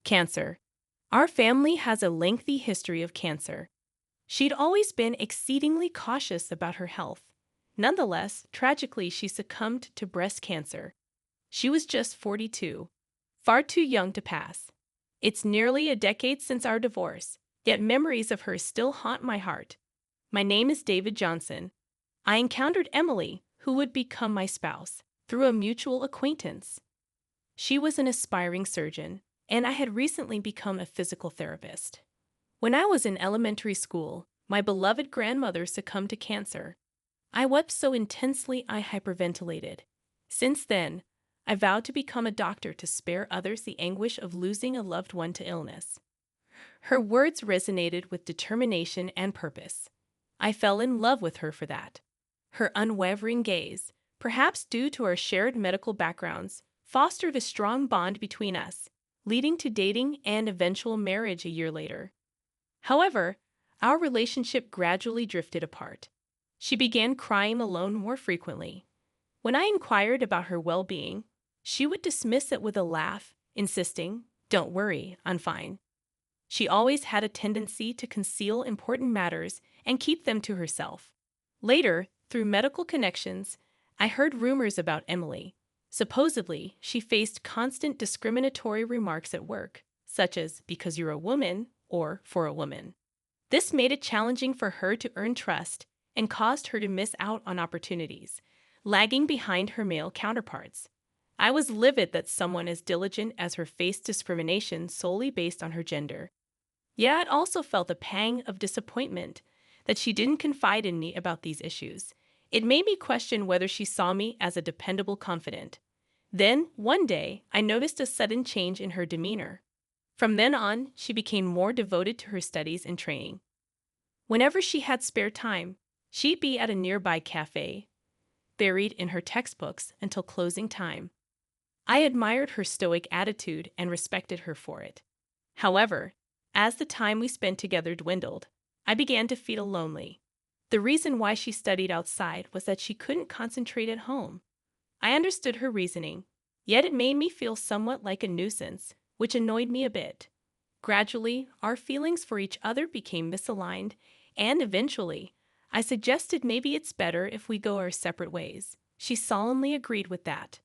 Cancer. Our family has a lengthy history of cancer. She'd always been exceedingly cautious about her health. Nonetheless, tragically, she succumbed to breast cancer. She was just 42, far too young to pass. It's nearly a decade since our divorce, yet memories of her still haunt my heart. My name is David Johnson. I encountered Emily, who would become my spouse, through a mutual acquaintance. She was an aspiring surgeon, and I had recently become a physical therapist. When I was in elementary school, my beloved grandmother succumbed to cancer. I wept so intensely I hyperventilated. Since then, I vowed to become a doctor to spare others the anguish of losing a loved one to illness. Her words resonated with determination and purpose. I fell in love with her for that. Her unwavering gaze, perhaps due to our shared medical backgrounds, fostered a strong bond between us, leading to dating and eventual marriage a year later. However, our relationship gradually drifted apart. She began crying alone more frequently. When I inquired about her well-being, she would dismiss it with a laugh, insisting, "Don't worry, I'm fine." She always had a tendency to conceal important matters and keep them to herself. Later, through medical connections, I heard rumors about Emily. Supposedly, she faced constant discriminatory remarks at work, such as "because you're a woman" or "for a woman." This made it challenging for her to earn trust and caused her to miss out on opportunities, lagging behind her male counterparts. I was livid that someone as diligent as her faced discrimination solely based on her gender. Yet I also felt a pang of disappointment that she didn't confide in me about these issues. It made me question whether she saw me as a dependable confidant. Then, one day, I noticed a sudden change in her demeanor. From then on, she became more devoted to her studies and training. Whenever she had spare time, she'd be at a nearby cafe, buried in her textbooks until closing time. I admired her stoic attitude and respected her for it. However, as the time we spent together dwindled, I began to feel lonely. The reason why she studied outside was that she couldn't concentrate at home. I understood her reasoning, yet it made me feel somewhat like a nuisance, which annoyed me a bit. Gradually, our feelings for each other became misaligned, and eventually, I suggested maybe it's better if we go our separate ways. She solemnly agreed with that.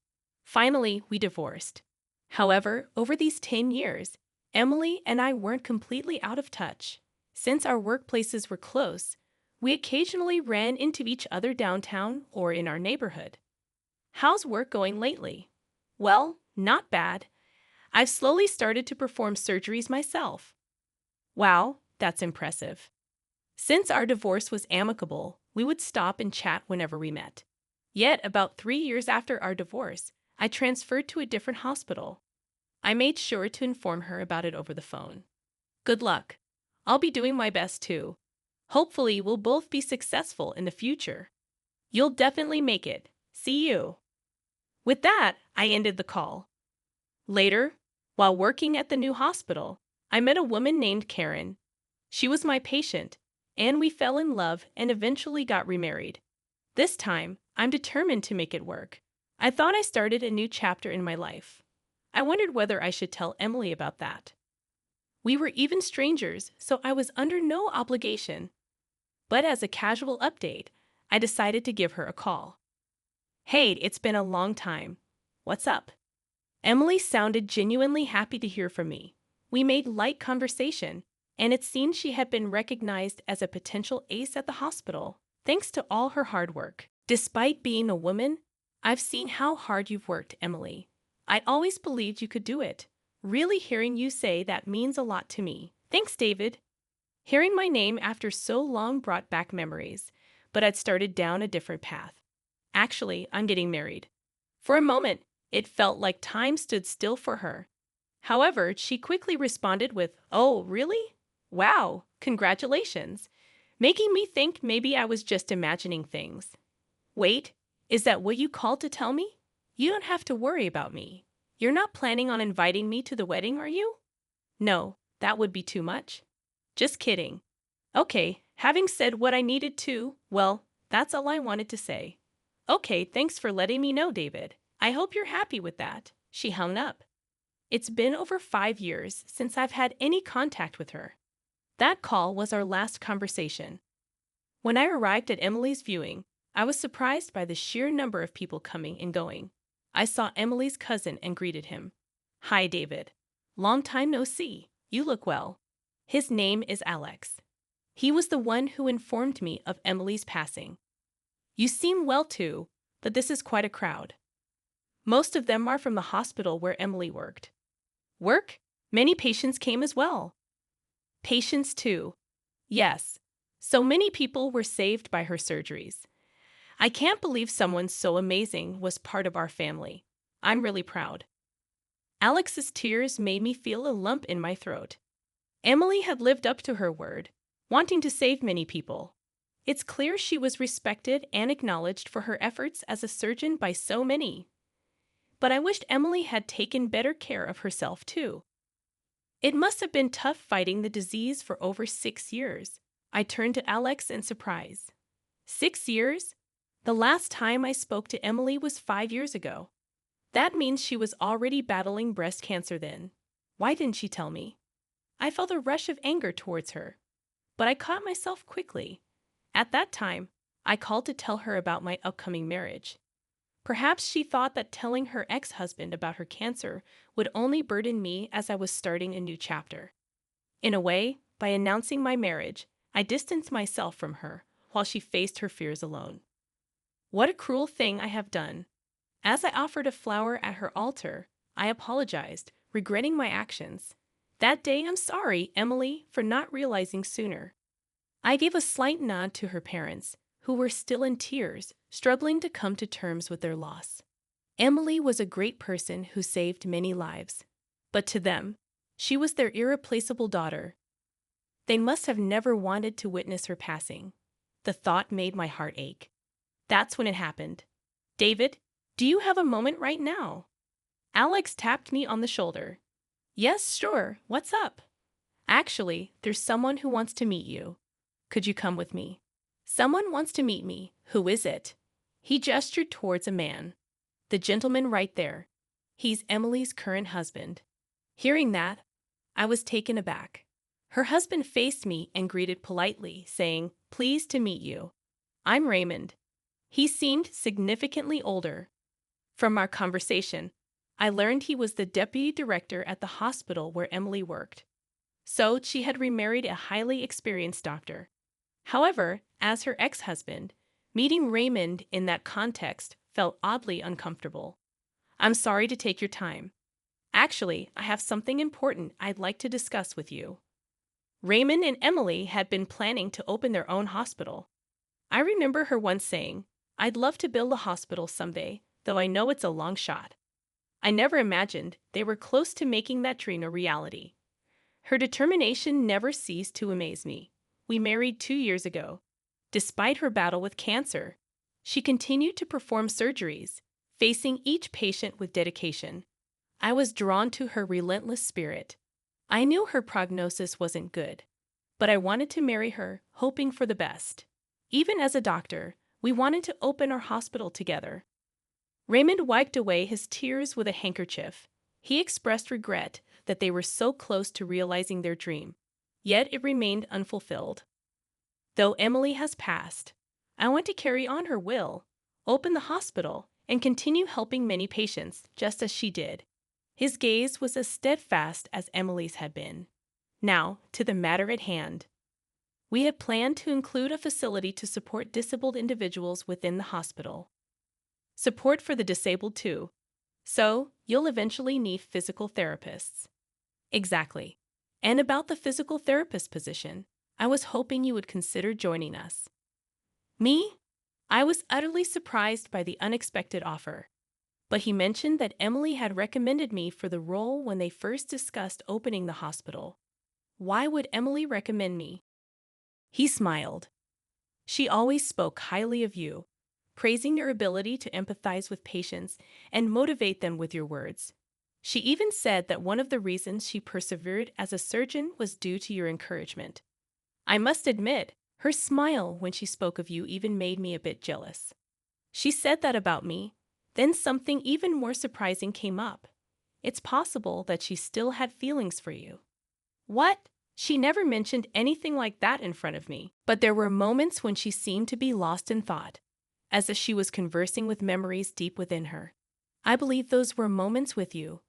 Finally, we divorced. However, over these 10 years, Emily and I weren't completely out of touch. Since our workplaces were close, we occasionally ran into each other downtown or in our neighborhood. "How's work going lately?" "Well, not bad. I've slowly started to perform surgeries myself." "Wow, that's impressive." Since our divorce was amicable, we would stop and chat whenever we met. Yet, about 3 years after our divorce, I transferred to a different hospital. I made sure to inform her about it over the phone. "Good luck. I'll be doing my best too. Hopefully, we'll both be successful in the future." "You'll definitely make it. See you." With that, I ended the call. Later, while working at the new hospital, I met a woman named Karen. She was my patient, and we fell in love and eventually got remarried. This time, I'm determined to make it work. I thought I started a new chapter in my life. I wondered whether I should tell Emily about that. We were even strangers, so I was under no obligation. But as a casual update, I decided to give her a call. "Hey, it's been a long time. What's up?" Emily sounded genuinely happy to hear from me. We made light conversation, and it seemed she had been recognized as a potential ace at the hospital, thanks to all her hard work. "Despite being a woman, I've seen how hard you've worked, Emily. I'd always believed you could do it. Really hearing you say that means a lot to me. Thanks, David." Hearing my name after so long brought back memories, but I'd started down a different path. Actually, I'm getting married. For a moment, it felt like time stood still for her. However, she quickly responded with, "Oh, really? Wow, congratulations," making me think maybe I was just imagining things. "Wait, is that what you called to tell me? You don't have to worry about me. You're not planning on inviting me to the wedding, are you?" "No, that would be too much." "Just kidding." "Okay, having said what I needed to, well, that's all I wanted to say." "Okay, thanks for letting me know, David. I hope you're happy with that." She hung up. It's been over 5 years since I've had any contact with her. That call was our last conversation. When I arrived at Emily's viewing, I was surprised by the sheer number of people coming and going. I saw Emily's cousin and greeted him. "Hi, David. Long time no see. You look well." His name is Alex. He was the one who informed me of Emily's passing. "You seem well too, but this is quite a crowd. Most of them are from the hospital where Emily worked." "Work? Many patients came as well." "Patients too. Yes. So many people were saved by her surgeries. I can't believe someone so amazing was part of our family. I'm really proud." Alex's tears made me feel a lump in my throat. Emily had lived up to her word, wanting to save many people. It's clear she was respected and acknowledged for her efforts as a surgeon by so many. But I wished Emily had taken better care of herself too. It must have been tough fighting the disease for over 6 years. I turned to Alex in surprise. 6 years? The last time I spoke to Emily was 5 years ago. That means she was already battling breast cancer then. Why didn't she tell me? I felt a rush of anger towards her, but I caught myself quickly. At that time, I called to tell her about my upcoming marriage. Perhaps she thought that telling her ex-husband about her cancer would only burden me as I was starting a new chapter. In a way, by announcing my marriage, I distanced myself from her while she faced her fears alone. What a cruel thing I have done. As I offered a flower at her altar, I apologized, regretting my actions. That day, "I'm sorry, Emily, for not realizing sooner." I gave a slight nod to her parents, who were still in tears, struggling to come to terms with their loss. Emily was a great person who saved many lives, but to them, she was their irreplaceable daughter. They must have never wanted to witness her passing. The thought made my heart ache. That's when it happened. "David, do you have a moment right now?" Alex tapped me on the shoulder. "Yes, sure. What's up?" "Actually, there's someone who wants to meet you. Could you come with me?" "Someone wants to meet me. Who is it?" He gestured towards a man. "The gentleman right there. He's Emily's current husband." Hearing that, I was taken aback. Her husband faced me and greeted politely, saying, "Pleased to meet you. I'm Raymond." He seemed significantly older. From our conversation, I learned he was the deputy director at the hospital where Emily worked. So she had remarried a highly experienced doctor. However, as her ex-husband, meeting Raymond in that context felt oddly uncomfortable. "I'm sorry to take your time. Actually, I have something important I'd like to discuss with you." Raymond and Emily had been planning to open their own hospital. I remember her once saying, "I'd love to build a hospital someday, though I know it's a long shot." I never imagined they were close to making that dream a reality. Her determination never ceased to amaze me. We married 2 years ago. Despite her battle with cancer, she continued to perform surgeries, facing each patient with dedication. I was drawn to her relentless spirit. I knew her prognosis wasn't good, but I wanted to marry her, hoping for the best. Even as a doctor, we wanted to open our hospital together. Raymond wiped away his tears with a handkerchief. He expressed regret that they were so close to realizing their dream, yet it remained unfulfilled. Though Emily has passed, I want to carry on her will, open the hospital, and continue helping many patients, just as she did. His gaze was as steadfast as Emily's had been. Now, to the matter at hand. We had planned to include a facility to support disabled individuals within the hospital. Support for the disabled too. So, you'll eventually need physical therapists. Exactly. And about the physical therapist position, I was hoping you would consider joining us. Me? I was utterly surprised by the unexpected offer. But he mentioned that Emily had recommended me for the role when they first discussed opening the hospital. Why would Emily recommend me? He smiled. "She always spoke highly of you, praising your ability to empathize with patients and motivate them with your words. She even said that one of the reasons she persevered as a surgeon was due to your encouragement. I must admit, her smile when she spoke of you even made me a bit jealous. She said that about me. Then something even more surprising came up. It's possible that she still had feelings for you. What? She never mentioned anything like that in front of me, but there were moments when she seemed to be lost in thought, as if she was conversing with memories deep within her. I believe those were moments with you.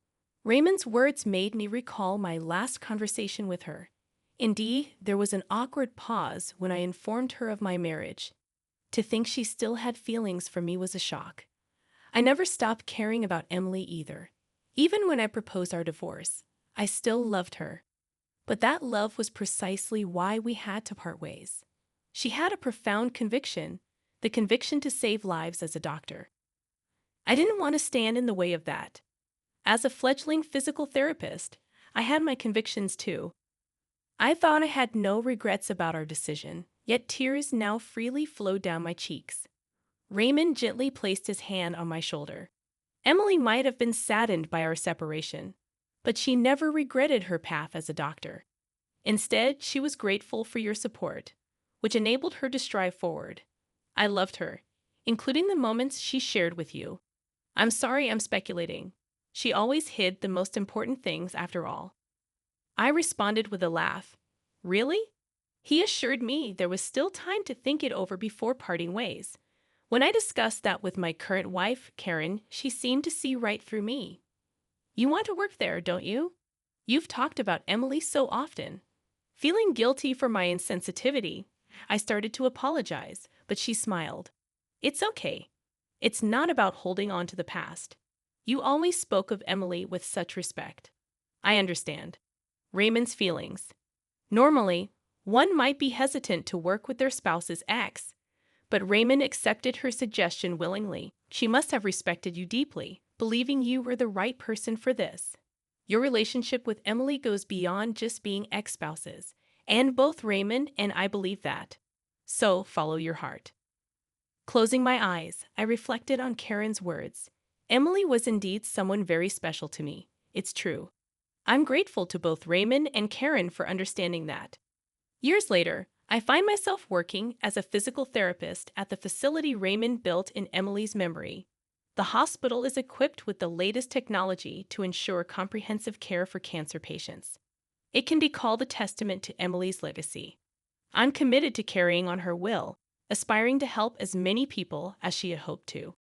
Raymond's words made me recall my last conversation with her. Indeed, there was an awkward pause when I informed her of my marriage. To think she still had feelings for me was a shock. I never stopped caring about Emily either. Even when I proposed our divorce, I still loved her. But that love was precisely why we had to part ways. She had a profound conviction, the conviction to save lives as a doctor. I didn't want to stand in the way of that. As a fledgling physical therapist, I had my convictions too. I thought I had no regrets about our decision, yet tears now freely flowed down my cheeks. Raymond gently placed his hand on my shoulder. Emily might have been saddened by our separation, but she never regretted her path as a doctor. Instead, she was grateful for your support, which enabled her to strive forward. I loved her, including the moments she shared with you. I'm sorry I'm speculating. She always hid the most important things after all. I responded with a laugh. Really? He assured me there was still time to think it over before parting ways. When I discussed that with my current wife, Karen, she seemed to see right through me. You want to work there, don't you? You've talked about Emily so often. Feeling guilty for my insensitivity, I started to apologize, but she smiled. It's okay. It's not about holding on to the past. You always spoke of Emily with such respect. I understand. Raymond's feelings. Normally, one might be hesitant to work with their spouse's ex, but Raymond accepted her suggestion willingly. She must have respected you deeply, believing you were the right person for this. Your relationship with Emily goes beyond just being ex-spouses, and both Raymond and I believe that. So, follow your heart. Closing my eyes, I reflected on Karen's words. Emily was indeed someone very special to me. It's true. I'm grateful to both Raymond and Karen for understanding that. Years later, I find myself working as a physical therapist at the facility Raymond built in Emily's memory. The hospital is equipped with the latest technology to ensure comprehensive care for cancer patients. It can be called a testament to Emily's legacy. I'm committed to carrying on her will, aspiring to help as many people as she had hoped to.